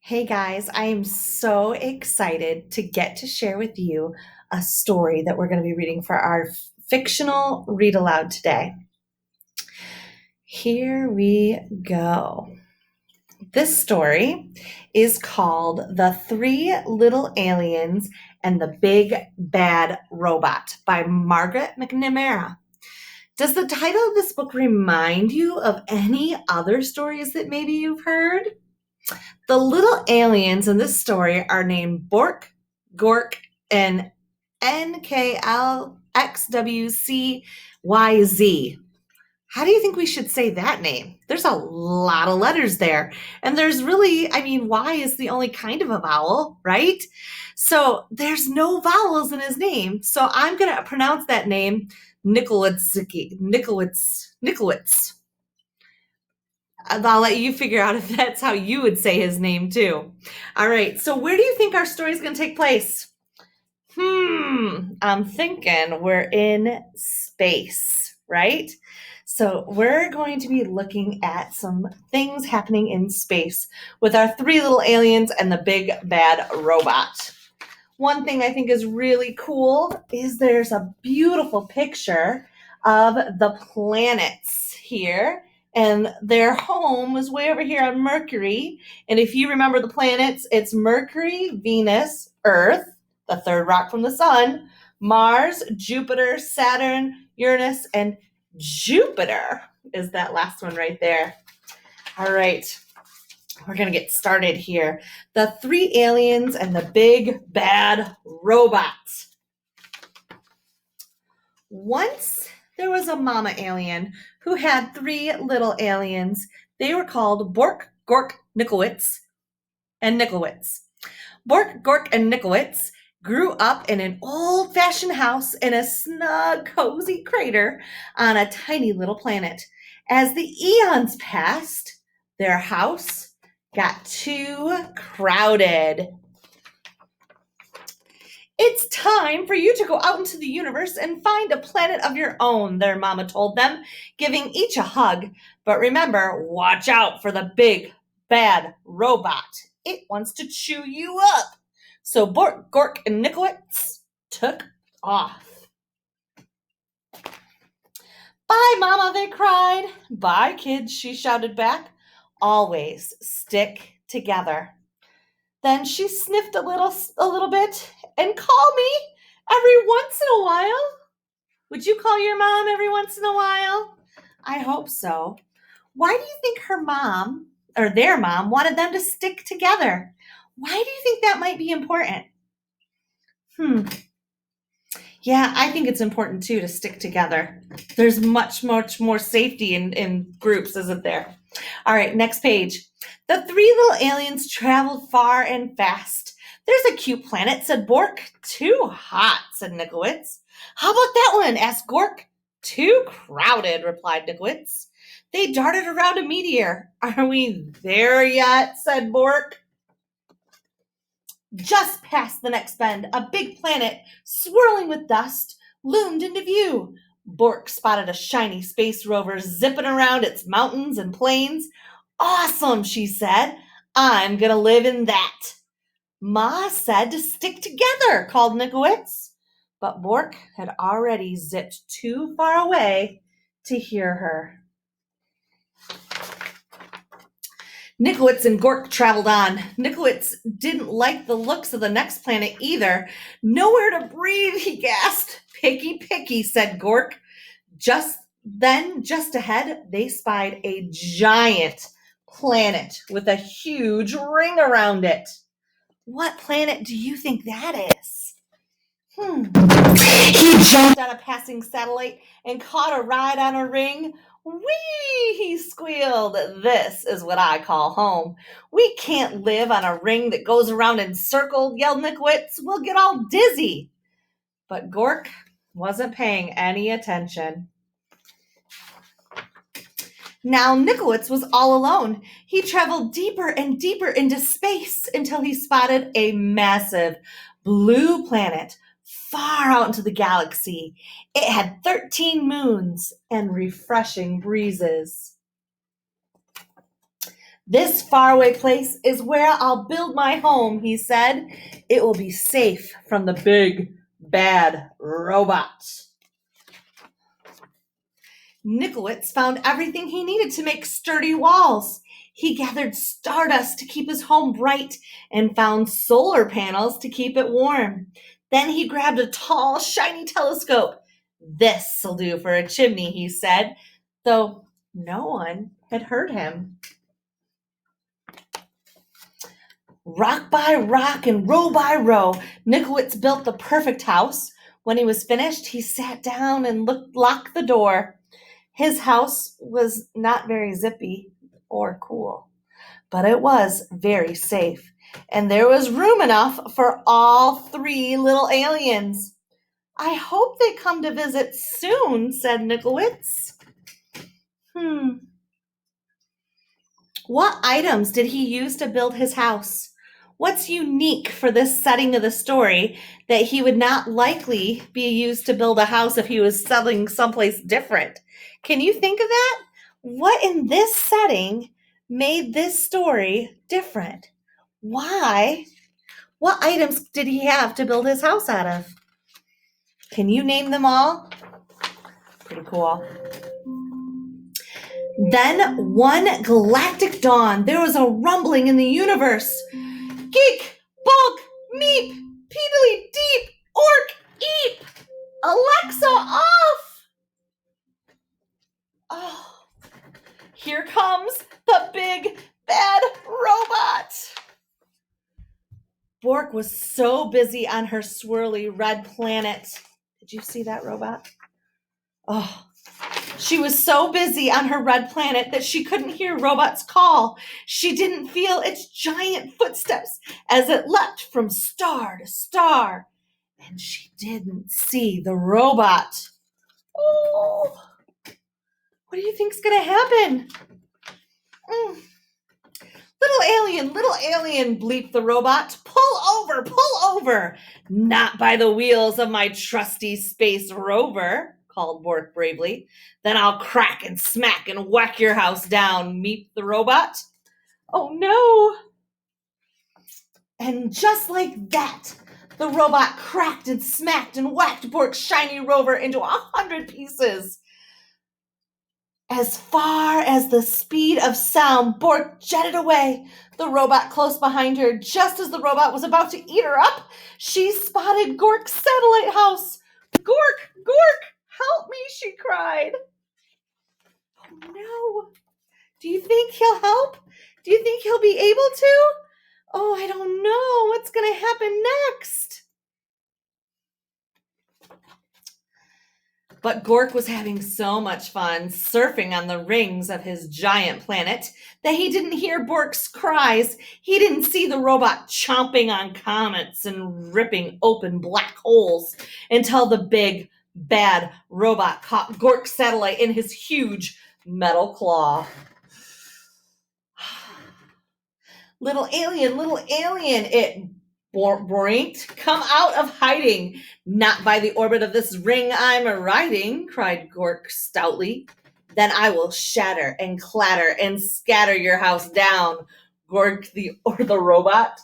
Hey guys, I am so excited to get to share with you a story that we're going to be reading for our fictional read aloud today. Here we go. This story is called The Three Little Aliens and the Big Bad Robot by Margaret McNamara. Does the title of this book remind you of any other stories that maybe you've heard? The little aliens in this story are named Bork, Gork, and NKLXWCYZ. How do you think we should say that name? There's a lot of letters there. And there's really, Y is the only kind of a vowel, right? So there's no vowels in his name. So I'm going to pronounce that name Nikolitz. And I'll let you figure out if that's how you would say his name too. All right, so where do you think our story is going to take place? I'm thinking we're in space, right? So we're going to be looking at some things happening in space with our three little aliens and the big bad robot. One thing I think is really cool is there's a beautiful picture of the planets here. And their home is way over here on Mercury. And if you remember the planets, it's Mercury, Venus, Earth, the third rock from the sun, Mars, Jupiter, Saturn, Uranus, and Jupiter is that last one right there. All right, we're going to get started here. The Three Aliens and the Big Bad Robot. Once there was a mama alien who had three little aliens. They were called Bork, Gork, Nikolitz, and Nikolitz. Bork, Gork, and Nikolitz grew up in an old-fashioned house in a snug, cozy crater on a tiny little planet. As the eons passed, their house got too crowded. It's time for you to go out into the universe and find a planet of your own, their mama told them, giving each a hug. But remember, watch out for the big, bad robot. It wants to chew you up. So Bork, Gork, and Nikolitz took off. Bye, Mama, they cried. Bye, kids, she shouted back. Always stick together. Then she sniffed a little bit and call me every once in a while. Would you call your mom every once in a while? I hope so. Why do you think her mom, or their mom, wanted them to stick together? Why do you think that might be important? Yeah, I think it's important too to stick together. There's much more safety in groups, isn't there? All right, next page. The three little aliens traveled far and fast. There's a cute planet, said Bork. Too hot, said Nikolitz. How about that one, asked Gork. Too crowded, replied Nikolitz. They darted around a meteor. Are we there yet, said Bork. Just past the next bend, a big planet, swirling with dust, loomed into view. Bork spotted a shiny space rover zipping around its mountains and plains. Awesome, she said. I'm going to live in that. Ma said to stick together, called Nikolitz. But Bork had already zipped too far away to hear her. Nikolitz and Gork traveled on. Nikolitz didn't like the looks of the next planet either. Nowhere to breathe, he gasped. Picky, picky, said Gork. Just ahead, they spied a giant planet with a huge ring around it. What planet do you think that is? He jumped on a passing satellite and caught a ride on a ring. Whee! He squealed. This is what I call home. We can't live on a ring that goes around in circles, yelled Nikolitz. We'll get all dizzy. But Gork wasn't paying any attention. Now Nikolitz was all alone. He traveled deeper and deeper into space until he spotted a massive blue planet far out into the galaxy. It had 13 moons and refreshing breezes. This faraway place is where I'll build my home, he said. It will be safe from the big, bad robot. Nikolitz found everything he needed to make sturdy walls. He gathered stardust to keep his home bright and found solar panels to keep it warm. Then he grabbed a tall, shiny telescope. This'll do for a chimney, he said, though no one had heard him. Rock by rock and row by row, Nikolitz built the perfect house. When he was finished, he sat down and locked the door. His house was not very zippy or cool, but it was very safe, and there was room enough for all three little aliens. I hope they come to visit soon, said Nikolitz. What items did he use to build his house? What's unique for this setting of the story that he would not likely be used to build a house if he was settling someplace different? Can you think of that? What in this setting made this story different? Why? What items did he have to build his house out of? Can you name them all? Pretty cool. Then one galactic dawn, there was a rumbling in the universe. Geek, bulk, meep, peedly deep, orc, eep. Alexa off. Oh, here comes the big bad robot. Bork was so busy on her swirly red planet. Did you see that robot? Oh, she was so busy on her red planet that she couldn't hear Robot's call. She didn't feel its giant footsteps as it leapt from star to star. And she didn't see the robot. Oh, what do you think's going to happen? Little alien, bleeped the robot. Pull over. Not by the wheels of my trusty space rover, called Bork bravely. Then I'll crack and smack and whack your house down, meeped the robot. Oh no! And just like that, the robot cracked and smacked and whacked Bork's shiny rover into 100 pieces. As far as the speed of sound, Bork jetted away. The robot close behind her, just as the robot was about to eat her up, she spotted Gork's satellite house. Gork! Help me, she cried. Oh no. Do you think he'll help? Do you think he'll be able to? Oh, I don't know. What's going to happen next? But Gork was having so much fun surfing on the rings of his giant planet that he didn't hear Bork's cries. He didn't see the robot chomping on comets and ripping open black holes until the big, bad robot caught Gork's satellite in his huge metal claw. Little alien, it Boinked, come out of hiding. Not by the orbit of this ring I'm riding, cried Gork stoutly. Then I will shatter and clatter and scatter your house down, Gork the robot.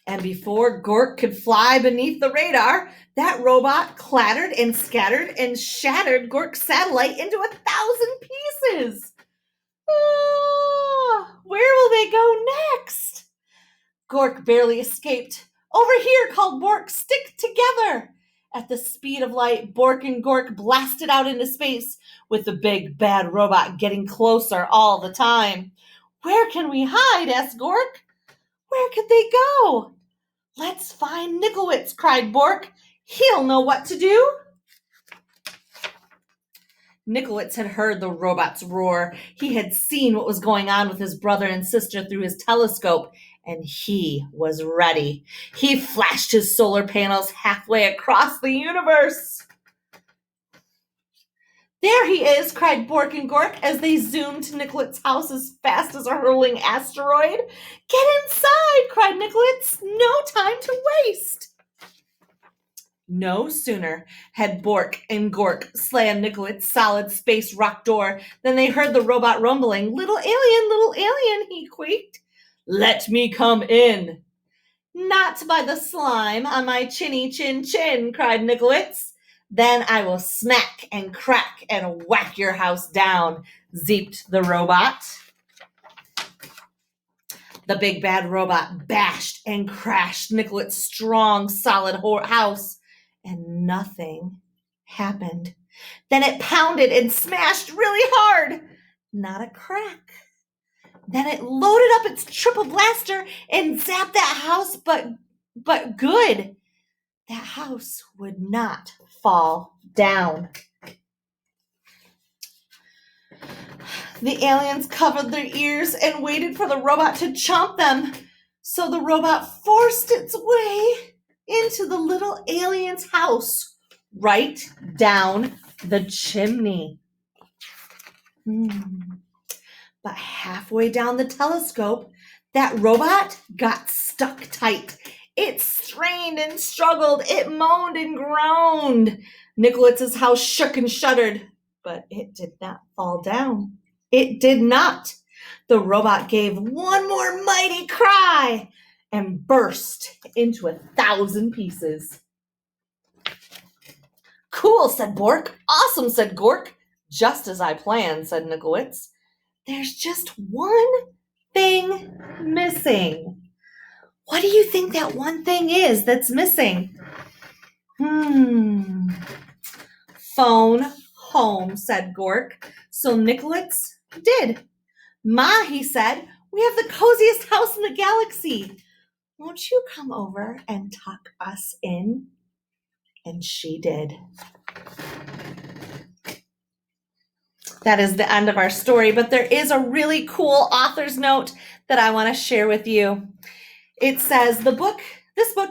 And before Gork could fly beneath the radar, that robot clattered and scattered and shattered Gork's satellite into 1,000 pieces. Where will they go next? Gork barely escaped. Over here, called Bork, stick together. At the speed of light, Bork and Gork blasted out into space, with the big bad robot getting closer all the time. Where can we hide? Asked Gork. Where could they go? Let's find Nikolitz, cried Bork. He'll know what to do. Nikolitz had heard the robot's roar. He had seen what was going on with his brother and sister through his telescope, and he was ready. He flashed his solar panels halfway across the universe. There he is, cried Bork and Gork as they zoomed to Nikolitz's house as fast as a hurtling asteroid. Get inside, cried Nikolitz. No time to waste. No sooner had Bork and Gork slammed Nicolet's solid space rock door than they heard the robot rumbling. Little alien, he quaked. Let me come in. Not by the slime on my chinny chin chin, cried Nicolets. Then I will smack and crack and whack your house down, zeeped the robot. The big bad robot bashed and crashed Nicolet's strong, solid house, and nothing happened. Then it pounded and smashed really hard. Not a crack. Then it loaded up its triple blaster and zapped that house, but good. That house would not fall down. The aliens covered their ears and waited for the robot to chomp them. So the robot forced its way into the little alien's house, right down the chimney. But halfway down the telescope, that robot got stuck tight. It strained and struggled. It moaned and groaned. Nicolets's house shook and shuddered, but it did not fall down. It did not. The robot gave one more mighty cry and burst into 1,000 pieces. Cool, said Bork. Awesome, said Gork. Just as I planned, said Nicolets. There's just one thing missing. What do you think that one thing is that's missing? Phone home, said Gork. So Nicolets did. Ma, he said, we have the coziest house in the galaxy. Won't you come over and tuck us in? And she did. That is the end of our story, but there is a really cool author's note that I want to share with you. It says this book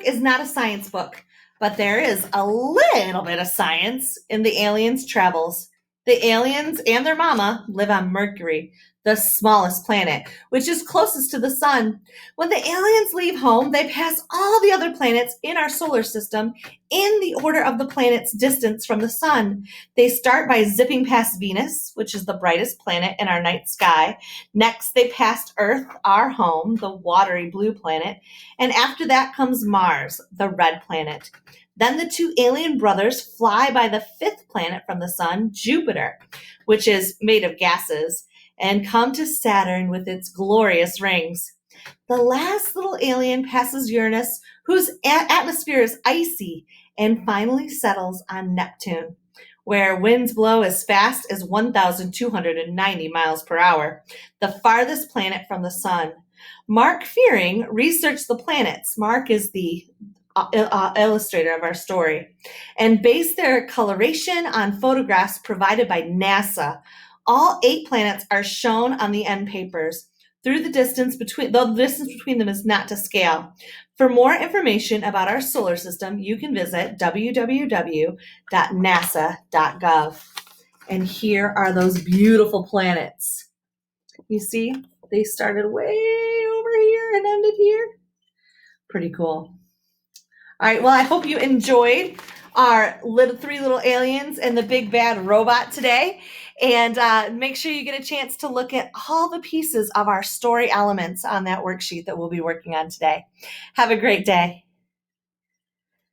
is not a science book, but there is a little bit of science in the aliens' travels. The aliens and their mama live on Mercury, the smallest planet, which is closest to the sun. When the aliens leave home, they pass all the other planets in our solar system in the order of the planet's distance from the sun. They start by zipping past Venus, which is the brightest planet in our night sky. Next, they passed Earth, our home, the watery blue planet. And after that comes Mars, the red planet. Then the two alien brothers fly by the fifth planet from the sun, Jupiter, which is made of gases, and come to Saturn with its glorious rings. The last little alien passes Uranus, whose atmosphere is icy, and finally settles on Neptune, where winds blow as fast as 1,290 miles per hour, the farthest planet from the sun. Mark Fearing researched the planets. Mark is the illustrator of our story, and based their coloration on photographs provided by NASA. All 8 planets are shown on the end papers. Though the distance between them is not to scale. For more information about our solar system, you can visit www.nasa.gov. And here are those beautiful planets. You see, they started way over here and ended here. Pretty cool. All right, well, I hope you enjoyed our 3 little aliens and the big bad robot today. And make sure you get a chance to look at all the pieces of our story elements on that worksheet that we'll be working on today. Have a great day.